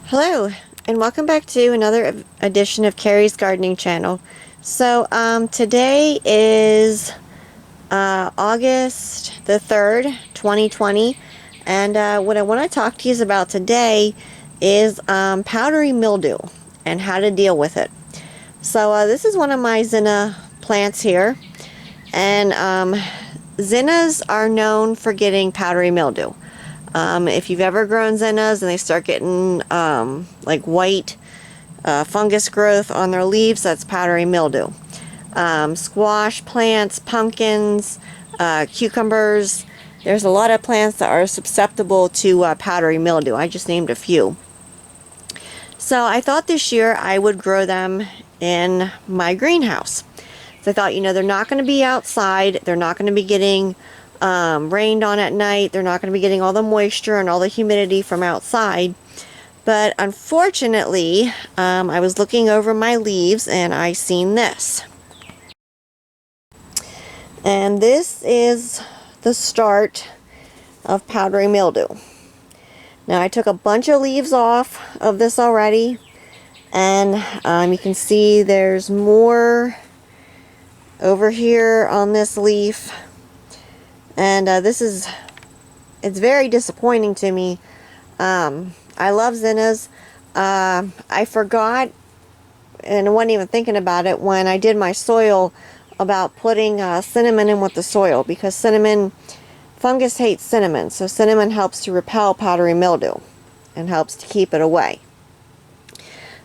Hello, and welcome back to another edition of Carrie's Gardening Channel. So, today is August the 3rd, 2020, and what I want to talk to you about today is powdery mildew and how to deal with it. So, this is one of my zinnia plants here, and zinnias are known for getting powdery mildew. If you've ever grown zinnias and they start getting like white fungus growth on their leaves, that's powdery mildew. Squash plants, pumpkins, cucumbers, there's a lot of plants that are susceptible to powdery mildew. I just named a few. So I thought this year I would grow them in my greenhouse. So I thought, they're not going to be outside, they're not going to be getting rained on at night. They're not going to be getting all the moisture and all the humidity from outside. But unfortunately, I was looking over my leaves and I seen this. And this is the start of powdery mildew. Now I took a bunch of leaves off of this already. And you can see there's more over here on this leaf. And it's very disappointing to me. I love zinnias. I forgot, and I wasn't even thinking about it when I did my soil, about putting cinnamon in with the soil, because fungus hates cinnamon, so cinnamon helps to repel powdery mildew and helps to keep it away.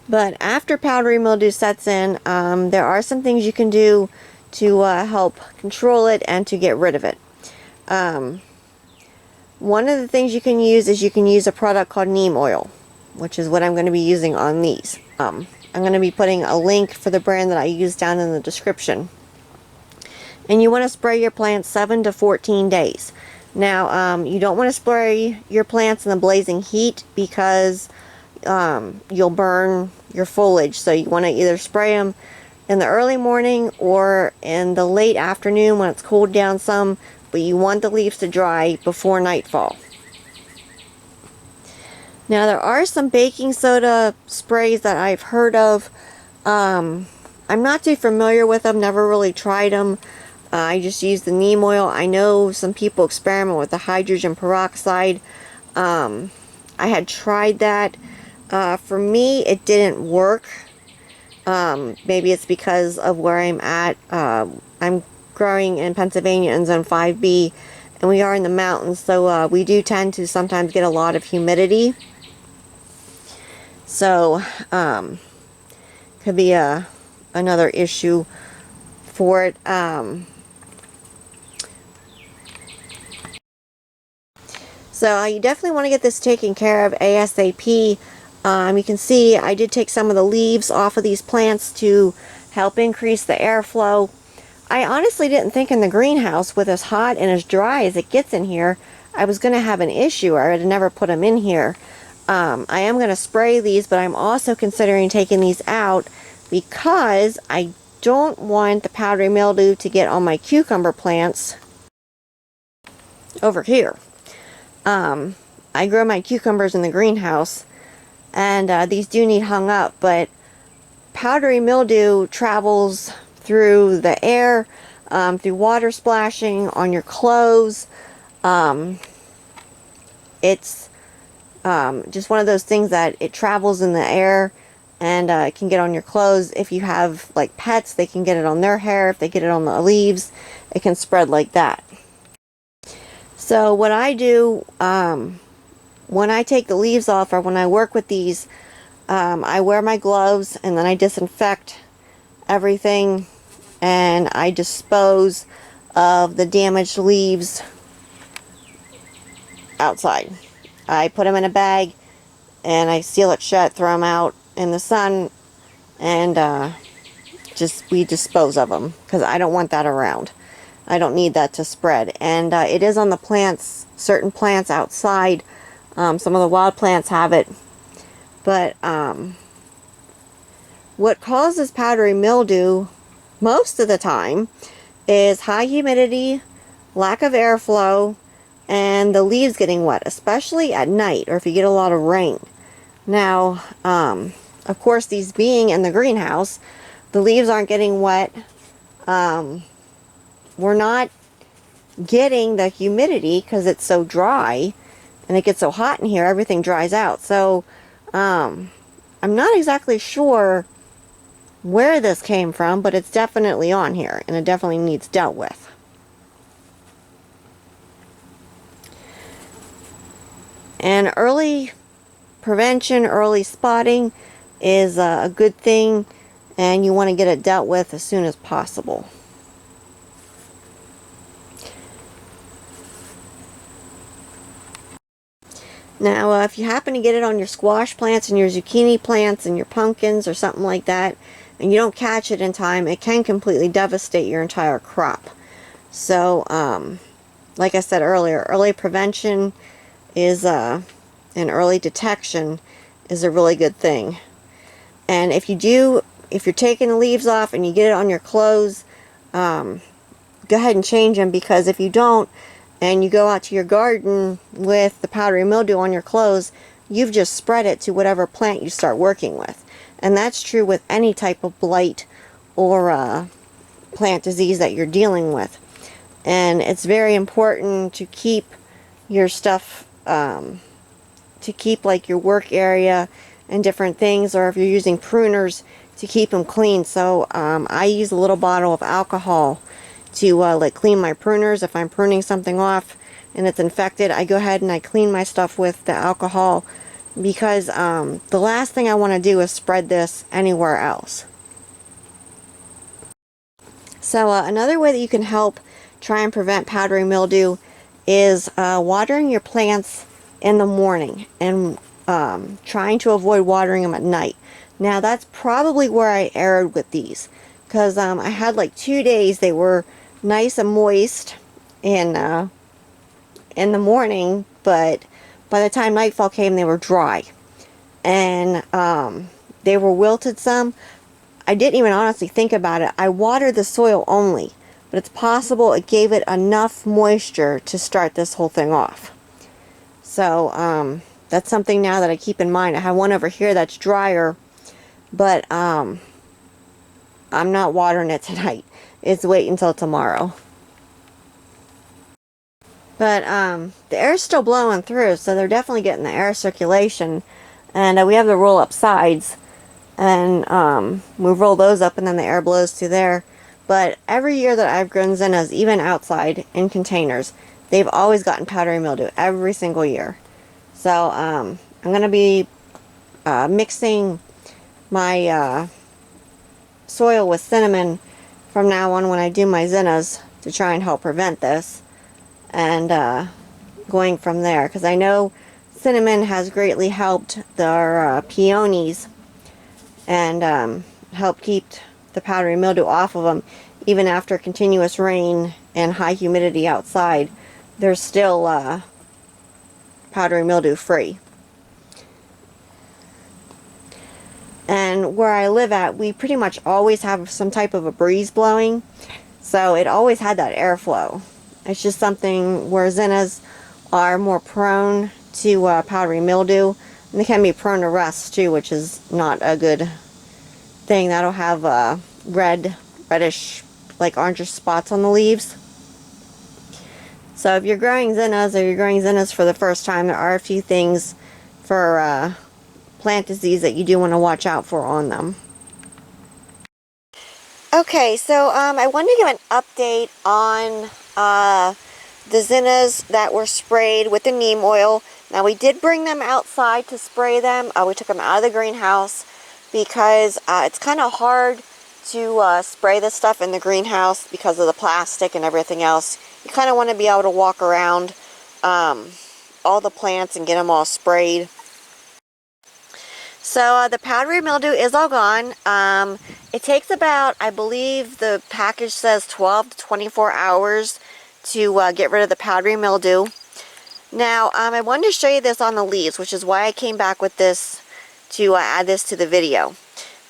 But after powdery mildew sets in, there are some things you can do to help control it and to get rid of it. One of the things you can use is a product called Neem Oil, which is what I'm going to be using on these. I'm going to be putting a link for the brand that I use down in the description. And you want to spray your plants 7 to 14 days. Now, you don't want to spray your plants in the blazing heat because you'll burn your foliage. So you want to either spray them in the early morning or in the late afternoon when it's cooled down some, but you want the leaves to dry before nightfall. Now there are some baking soda sprays that I've heard of. I'm not too familiar with them, never really tried them. I just use the neem oil. I know some people experiment with the hydrogen peroxide. I had tried that. For me, it didn't work. Maybe it's because of where I'm at. I'm growing in Pennsylvania in zone 5B, and we are in the mountains, so we do tend to sometimes get a lot of humidity. So could be another issue for it. So you definitely want to get this taken care of ASAP. You can see I did take some of the leaves off of these plants to help increase the airflow. I honestly didn't think in the greenhouse, with as hot and as dry as it gets in here, I was going to have an issue, or I would have never put them in here. I am going to spray these, but I'm also considering taking these out because I don't want the powdery mildew to get on my cucumber plants over here. I grow my cucumbers in the greenhouse, and these do need hung up, but powdery mildew travels through the air, through water splashing on your clothes. It's just one of those things that it travels in the air, and it can get on your clothes. If you have like pets, they can get it on their hair. If they get it on the leaves, it can spread like that. So what I do when I take the leaves off, or when I work with these, I wear my gloves and then I disinfect everything, and I dispose of the damaged leaves outside. I put them in a bag and I seal it shut, throw them out in the sun, and we dispose of them because I don't want that around. I don't need that to spread. And it is on the plants, certain plants outside. Some of the wild plants have it. But what causes powdery mildew most of the time is high humidity, lack of airflow, and the leaves getting wet, especially at night or if you get a lot of rain. Now, of course, these being in the greenhouse, the leaves aren't getting wet. We're not getting the humidity because it's so dry and it gets so hot in here, everything dries out. So, I'm not exactly sure where this came from, but it's definitely on here and it definitely needs dealt with. And early prevention, early spotting is a good thing, and you want to get it dealt with as soon as possible. Now, if you happen to get it on your squash plants and your zucchini plants and your pumpkins or something like that, and you don't catch it in time, it can completely devastate your entire crop. So, like I said earlier, early prevention is, and early detection is a really good thing. And if you're taking the leaves off and you get it on your clothes, go ahead and change them, because if you don't, and you go out to your garden with the powdery mildew on your clothes, you've just spread it to whatever plant you start working with. And that's true with any type of blight or plant disease that you're dealing with. And it's very important to keep your stuff, to keep like your work area and different things, or if you're using pruners, to keep them clean. So I use a little bottle of alcohol to like clean my pruners. If I'm pruning something off and it's infected, I go ahead and I clean my stuff with the alcohol, because the last thing I want to do is spread this anywhere else. So another way that you can help try and prevent powdery mildew is watering your plants in the morning, and trying to avoid watering them at night. Now that's probably where I erred with these, because I had like 2 days they were nice and moist in the morning, but by the time nightfall came they were dry, and they were wilted some. I didn't even honestly think about it. I watered the soil only, but it's possible it gave it enough moisture to start this whole thing off. So that's something now that I keep in mind. I have one over here that's drier, but I'm not watering it tonight. It's wait until tomorrow. But the air's still blowing through, so they're definitely getting the air circulation. And we have the roll-up sides, and we roll those up and then the air blows through there. But every year that I've grown zinnias, even outside in containers, they've always gotten powdery mildew every single year. So I'm going to be mixing my soil with cinnamon from now on when I do my zinnias, to try and help prevent this, and going from there, because I know cinnamon has greatly helped our peonies and help keep the powdery mildew off of them. Even after continuous rain and high humidity outside, they're still powdery mildew free. And where I live at, we pretty much always have some type of a breeze blowing, so it always had that airflow. It's just something where zinnias are more prone to powdery mildew, and they can be prone to rust too, which is not a good thing. That'll have reddish, like orangish spots on the leaves. So if you're growing zinnias, or you're growing zinnias for the first time, there are a few things for plant disease that you do want to watch out for on them. Okay, so I wanted to give an update on the zinnias that were sprayed with the neem oil. Now we did bring them outside to spray them. We took them out of the greenhouse because it's kind of hard to spray this stuff in the greenhouse because of the plastic and everything else. You kind of want to be able to walk around all the plants and get them all sprayed. So the powdery mildew is all gone. It takes about, I believe the package says 12 to 24 hours to get rid of the powdery mildew. Now I wanted to show you this on the leaves, which is why I came back with this to add this to the video.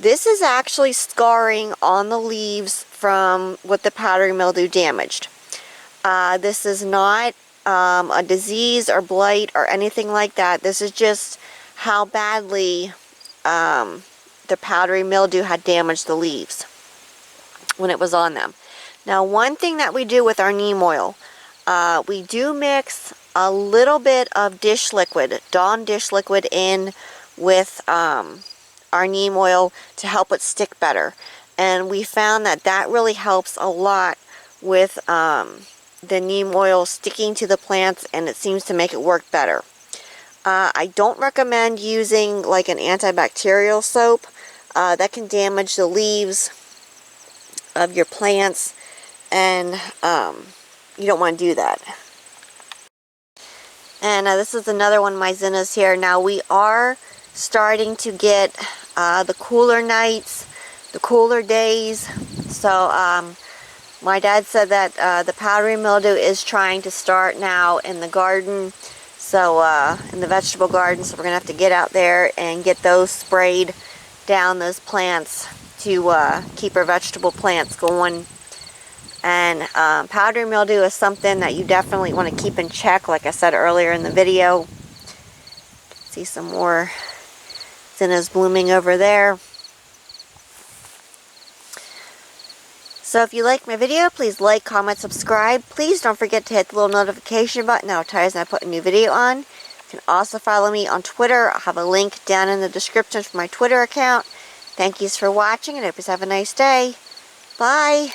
This is actually scarring on the leaves from what the powdery mildew damaged. This is not a disease or blight or anything like that. This is just how badly the powdery mildew had damaged the leaves when it was on them. Now, one thing that we do with our neem oil, we do mix a little bit of dish liquid, Dawn dish liquid, in with our neem oil to help it stick better. And we found that that really helps a lot with the neem oil sticking to the plants, and it seems to make it work better. I don't recommend using like an antibacterial soap. That can damage the leaves of your plants, and you don't want to do that. And this is another one of my zinnias here. Now we are starting to get the cooler nights, the cooler days. So my dad said that the powdery mildew is trying to start now in the garden. So in the vegetable garden, so we're going to have to get out there and get those sprayed down, those plants, to keep our vegetable plants going. And powdery mildew is something that you definitely want to keep in check, like I said earlier in the video. See some more zinnias blooming over there. So if you like my video, please like, comment, subscribe. Please don't forget to hit the little notification button. That'll tell you when I put a new video on. You can also follow me on Twitter. I'll have a link down in the description for my Twitter account. Thank you for watching, and I hope you have a nice day. Bye.